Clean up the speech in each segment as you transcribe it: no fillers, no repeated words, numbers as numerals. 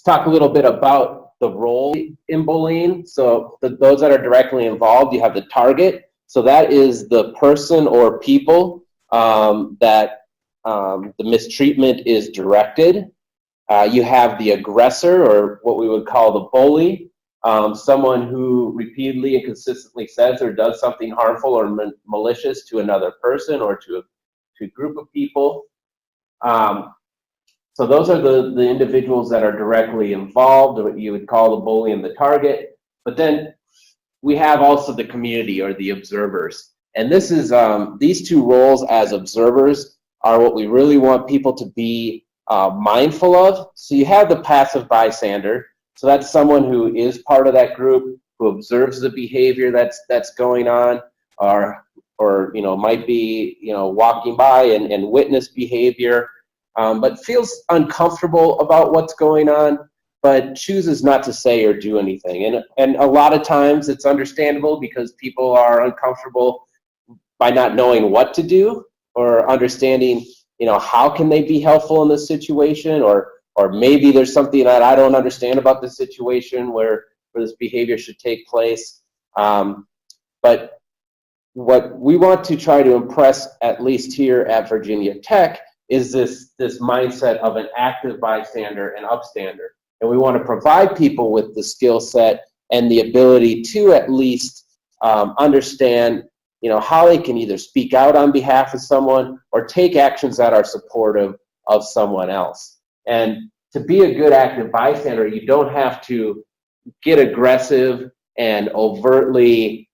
talk a little bit about the role in bullying. So those that are directly involved, you have the target. So that is the person or people that the mistreatment is directed. You have the aggressor, or what we would call the bully, someone who repeatedly and consistently says or does something harmful or malicious to another person or to a group of people. So those are the individuals that are directly involved, what you would call the bully and the target. But then we have also the community, or the observers. And this is these two roles as observers are what we really want people to be mindful of. So you have the passive bystander. So that's someone who is part of that group, who observes the behavior that's going on, or might be walking by and witness behavior, but feels uncomfortable about what's going on, but chooses not to say or do anything. And a lot of times it's understandable, because people are uncomfortable by not knowing what to do, or understanding how can they be helpful in this situation, or maybe there's something that I don't understand about the situation where this behavior should take place. But what we want to try to impress, at least here at Virginia Tech, is this mindset of an active bystander and upstander. And we want to provide people with the skill set and the ability to at least understand how they can either speak out on behalf of someone or take actions that are supportive of someone else. And to be a good active bystander, you don't have to get aggressive and overtly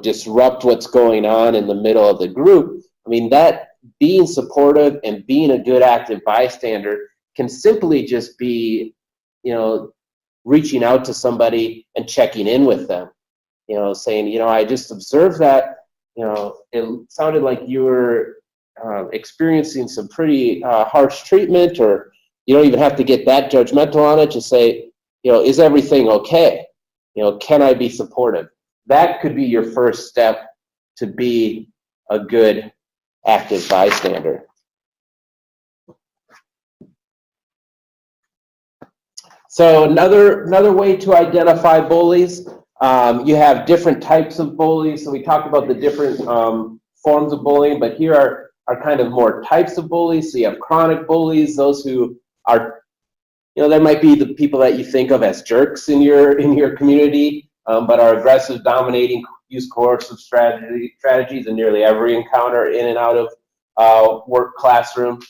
disrupt what's going on in the middle of the group. I mean, that being supportive and being a good active bystander can simply just be reaching out to somebody and checking in with them, saying, I just observed that, it sounded like you were experiencing some pretty harsh treatment, or you don't even have to get that judgmental on it. Just say, is everything okay? Can I be supportive? That could be your first step to be a good active bystander. So another way to identify bullies, you have different types of bullies. So we talked about the different forms of bullying, but here are kind of more types of bullies. So you have chronic bullies, those who are, there might be the people that you think of as jerks in your community, but are aggressive, dominating, use coercive strategies in nearly every encounter in and out of work classroom.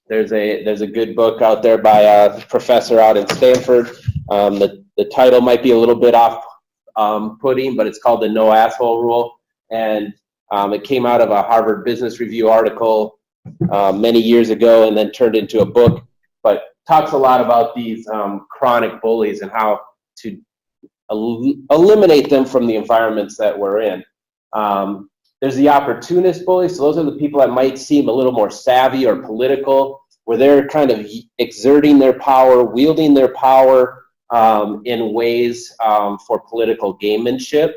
There's a good book out there by a professor out in Stanford. The title might be a little bit off-putting, but it's called the No Asshole Rule, and it came out of a Harvard Business Review article many years ago, and then turned into a book. But talks a lot about these chronic bullies and how to eliminate them from the environments that we're in. There's the opportunist bullies. So those are the people that might seem a little more savvy or political, where they're kind of exerting their power, wielding their power in ways for political gamemanship.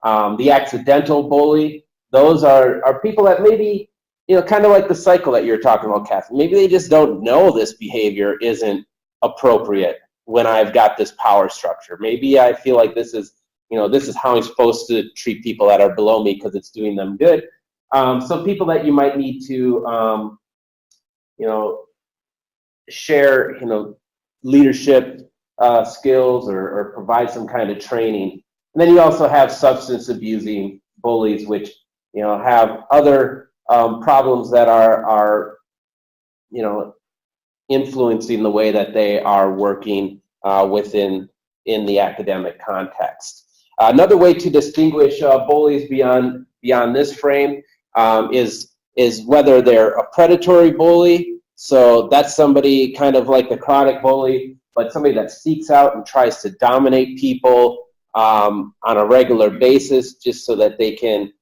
The accidental bully, those are people that maybe, kind of like the cycle that you're talking about, Kathy. Maybe they just don't know this behavior isn't appropriate when I've got this power structure. Maybe I feel like this is how I'm supposed to treat people that are below me because it's doing them good. So people that you might need to, share, leadership skills or provide some kind of training. And then you also have substance abusing bullies, which, have other problems that are influencing the way that they are working in the academic context. Another way to distinguish bullies beyond this frame is whether they're a predatory bully. So that's somebody kind of like the chronic bully, but somebody that seeks out and tries to dominate people on a regular basis just so that they can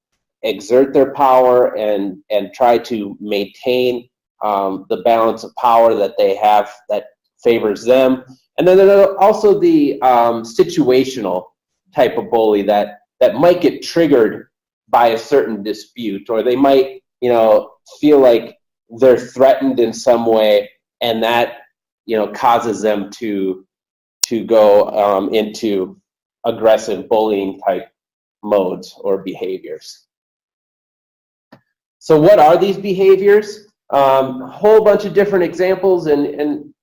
exert their power and try to maintain the balance of power that they have that favors them. And then there's also the situational type of bully that might get triggered by a certain dispute, or they might, feel like they're threatened in some way and that, causes them to go into aggressive bullying type modes or behaviors. So what are these behaviors? A whole bunch of different examples, and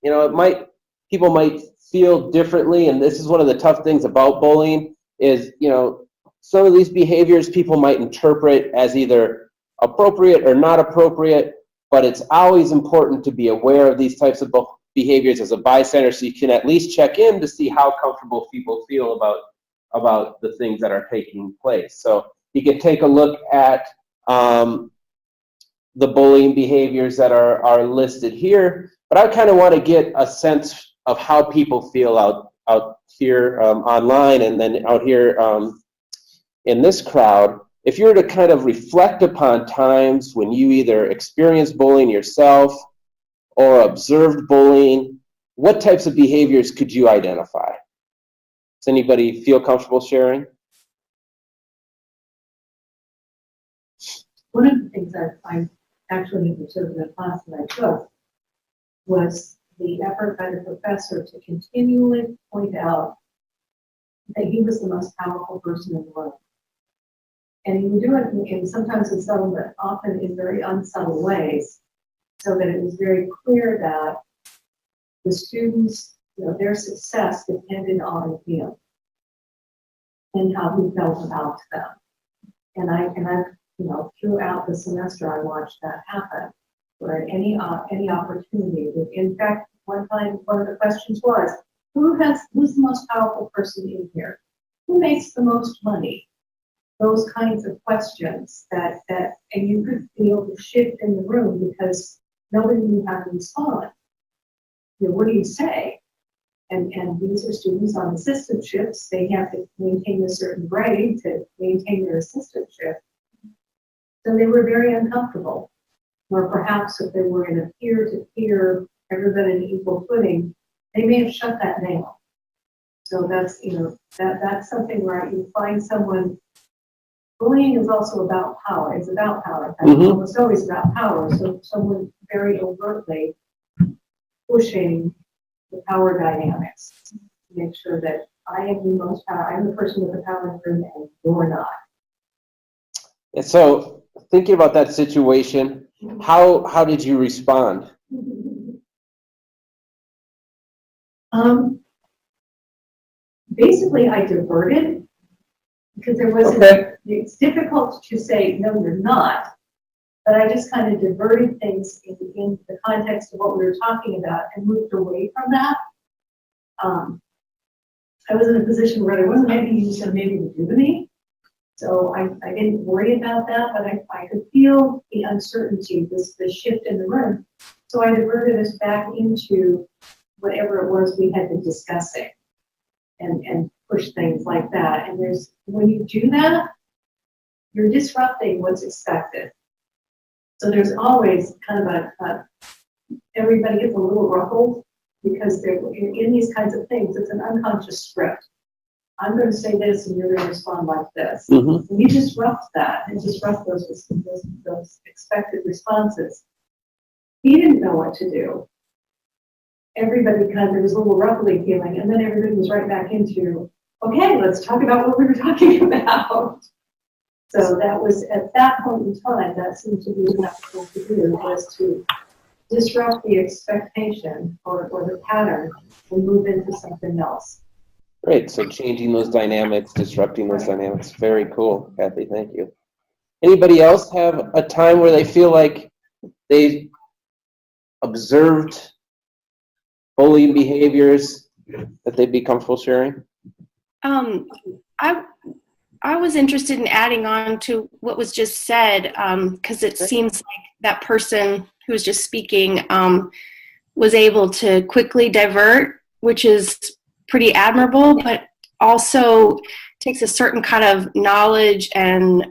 people might feel differently, and this is one of the tough things about bullying is, some of these behaviors people might interpret as either appropriate or not appropriate, but it's always important to be aware of these types of behaviors as a bystander, so you can at least check in to see how comfortable people feel about the things that are taking place. So you can take a look at the bullying behaviors that are listed here, but I kind of want to get a sense of how people feel out here online, and then out here in this crowd. If you were to kind of reflect upon times when you either experienced bullying yourself or observed bullying, what types of behaviors could you identify? Does anybody feel comfortable sharing? One of the things I actually observed in the class that I took was the effort by the professor to continually point out that he was the most powerful person in the world. And he would do it in sometimes in subtle, but often in very unsubtle ways, so that it was very clear that the students, their success depended on him and how he felt about them. And I throughout the semester, I watched that happen. Where any opportunity, in fact, one time one of the questions was, who's the most powerful person in here? Who makes the most money? Those kinds of questions that and you could feel the shift in the room because nobody knew how to respond. What do you say? And these are students on assistantships. They have to maintain a certain grade to maintain their assistantship. So they were very uncomfortable. Or perhaps if they were in a peer-to-peer, everybody in equal footing, they may have shut that down. So that's, that's something where you find someone. Bullying is also about power. It's about power. It's almost always about power. So someone very overtly pushing the power dynamics to make sure that I am the most power. I'm the person with the power in the room, and you're not. And so, thinking about that situation, how did you respond? Basically, I diverted because there wasn't. Okay. It's difficult to say no, you're not. But I just kind of diverted things in the context of what we were talking about and moved away from that. I was in a position where there wasn't anything you was going to maybe do to me. So I didn't worry about that, but I could feel the uncertainty, the shift in the room. So I diverted us back into whatever it was we had been discussing and push things like that. And when you do that, you're disrupting what's expected. So there's always kind of everybody gets a little ruffled because they're in these kinds of things. It's an unconscious script. I'm going to say this and you're going to respond like this. Mm-hmm. And you disrupt that and disrupt those expected responses. He didn't know what to do. Everybody there was a little ruffly feeling, and then everybody was right back into, okay, let's talk about what we were talking about. So that was, at that point in time, that seemed to be what I was to do, was to disrupt the expectation or the pattern and move into something else. Great, so changing those dynamics, disrupting those dynamics. Very cool, Kathy, thank you. Anybody else have a time where they feel like they observed bullying behaviors that they'd be comfortable sharing? I was interested in adding on to what was just said, because it seems like that person who was just speaking was able to quickly divert, which is pretty admirable, but also takes a certain kind of knowledge and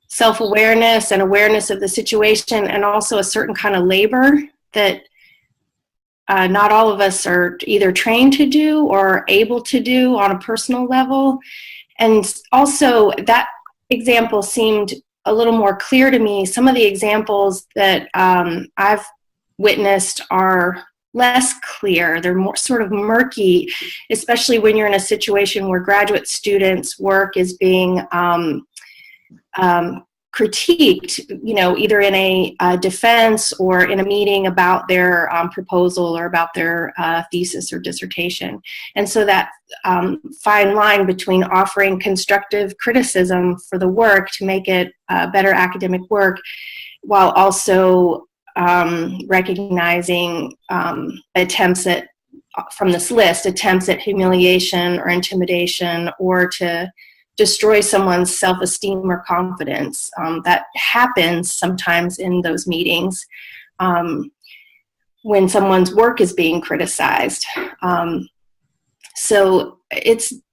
self-awareness and awareness of the situation, and also a certain kind of labor that not all of us are either trained to do or able to do on a personal level. And also that example seemed a little more clear to me. Some of the examples that I've witnessed are less clear. They're more sort of murky, especially when you're in a situation where graduate students' work is being critiqued, either in a defense or in a meeting about their proposal or about their thesis or dissertation. And so that fine line between offering constructive criticism for the work to make it better academic work, while also recognizing attempts at humiliation or intimidation, or to destroy someone's self-esteem or confidence. That happens sometimes in those meetings when someone's work is being criticized. So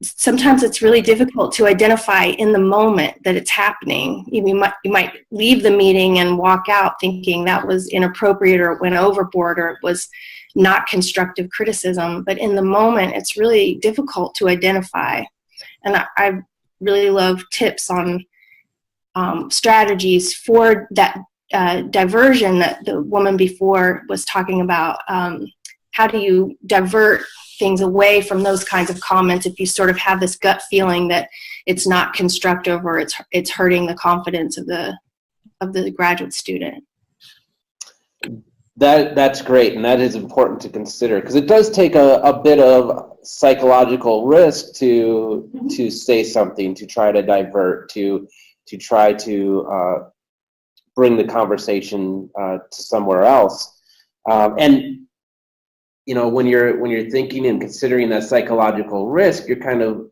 sometimes it's really difficult to identify in the moment that it's happening. You might leave the meeting and walk out thinking that was inappropriate, or it went overboard, or it was not constructive criticism. But in the moment, it's really difficult to identify. And I really love tips on strategies for that diversion that the woman before was talking about. How do you divert things away from those kinds of comments if you sort of have this gut feeling that it's not constructive, or it's hurting the confidence of the graduate student? That's great, and that is important to consider, because it does take a bit of psychological risk to say something, to try to divert, to try to bring the conversation to somewhere else. And when you're thinking and considering that psychological risk, you're kind of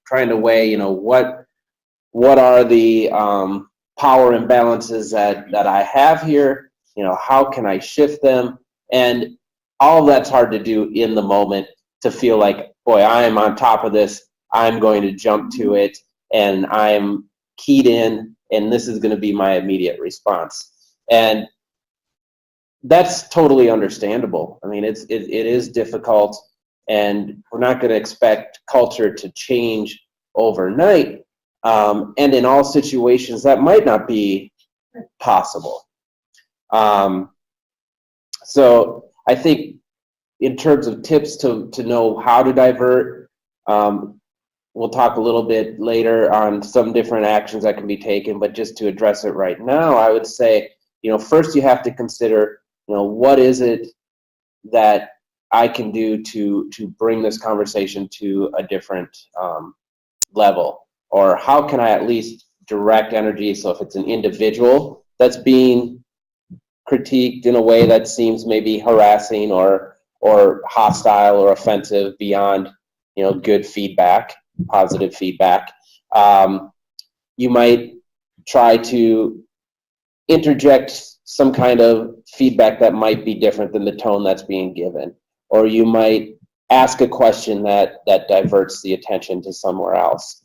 trying to weigh what are the power imbalances that I have here. How can I shift them? And all of that's hard to do in the moment, to feel like, boy, I am on top of this. I'm going to jump to it, and I'm keyed in, and this is going to be my immediate response. And that's totally understandable. I mean, it is difficult, and we're not going to expect culture to change overnight. And in all situations, that might not be possible. So I think in terms of tips to know how to divert, we'll talk a little bit later on some different actions that can be taken, but just to address it right now, I would say, first you have to consider, what is it that I can do to bring this conversation to a different level, or how can I at least direct energy? So if it's an individual that's being critiqued in a way that seems maybe harassing or hostile or offensive beyond good feedback, positive feedback, you might try to interject some kind of feedback that might be different than the tone that's being given, or you might ask a question that diverts the attention to somewhere else.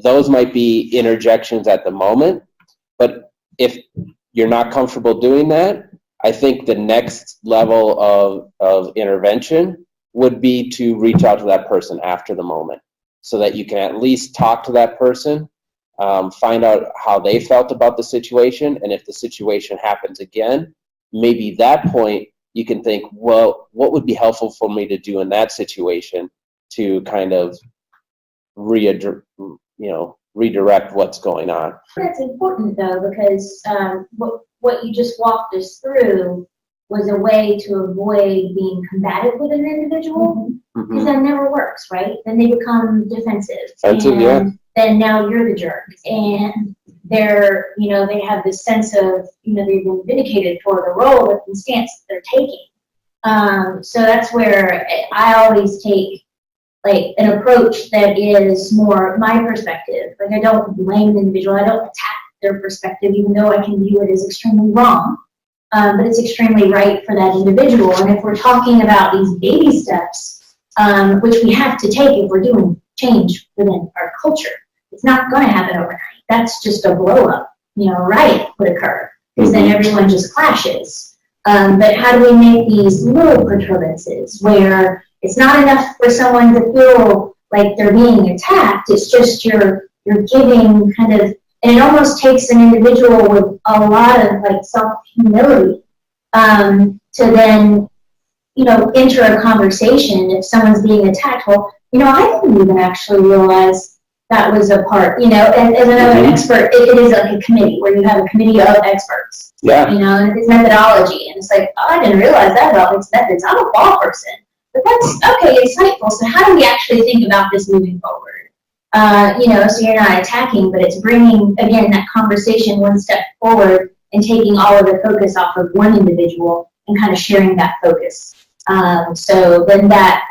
Those might be interjections at the moment, but if you're not comfortable doing that, I think the next level of intervention would be to reach out to that person after the moment, so that you can at least talk to that person, find out how they felt about the situation, and if the situation happens again, maybe at that point you can think, well, what would be helpful for me to do in that situation to kind of redirect what's going on. That's important though, because what you just walked us through was a way to avoid being combative with an individual, because that never works, right? Then they become defensive. Then now you're the jerk, and they're, they have this sense of, they've been vindicated for the role and stance that they're taking. So that's where I always take like an approach that is more my perspective. Like, I don't blame the individual, I don't attack their perspective, even though I can view it as extremely wrong. But it's extremely right for that individual. And if we're talking about these baby steps, which we have to take if we're doing change within our culture, it's not going to happen overnight. That's just a blow up, riot would occur, because then everyone just clashes. But how do we make these little perturbances where it's not enough for someone to feel like they're being attacked, it's just you're giving kind of, and it almost takes an individual with a lot of like self-humility to then, enter a conversation if someone's being attacked. Well, I didn't even actually realize that was a part, and as another expert, it is like a committee where you have a committee of experts. Yeah. And it's methodology, and it's like, oh, I didn't realize that about these methods. I'm a law person, but that's okay, insightful. So how do we actually think about this moving forward? So you're not attacking, but it's bringing, again, that conversation one step forward and taking all of the focus off of one individual and kind of sharing that focus. So then that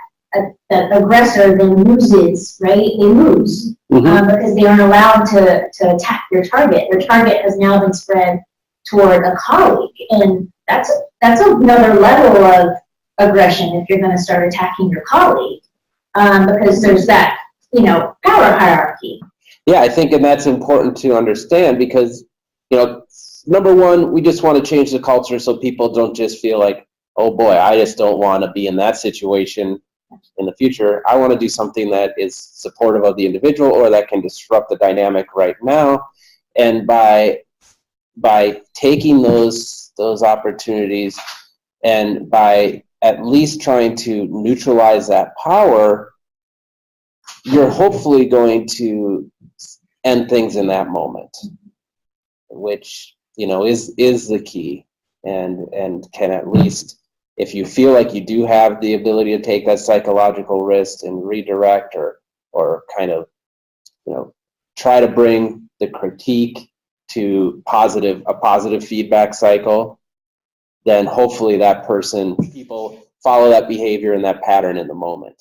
aggressor then loses, right? They lose because they aren't allowed to attack their target. Their target has now been spread toward a colleague, and that's another level of aggression if you're going to start attacking your colleague, because there's that power hierarchy. Yeah, I think, and that's important to understand because, number one, we just want to change the culture so people don't just feel like, oh boy, I just don't want to be in that situation in the future. I want to do something that is supportive of the individual or that can disrupt the dynamic right now. And by taking those opportunities and by at least trying to neutralize that power, you're hopefully going to end things in that moment, which is the key, and can at least, if you feel like you do have the ability to take that psychological risk and redirect or kind of try to bring the critique to a positive feedback cycle, then hopefully people follow that behavior and that pattern in the moment.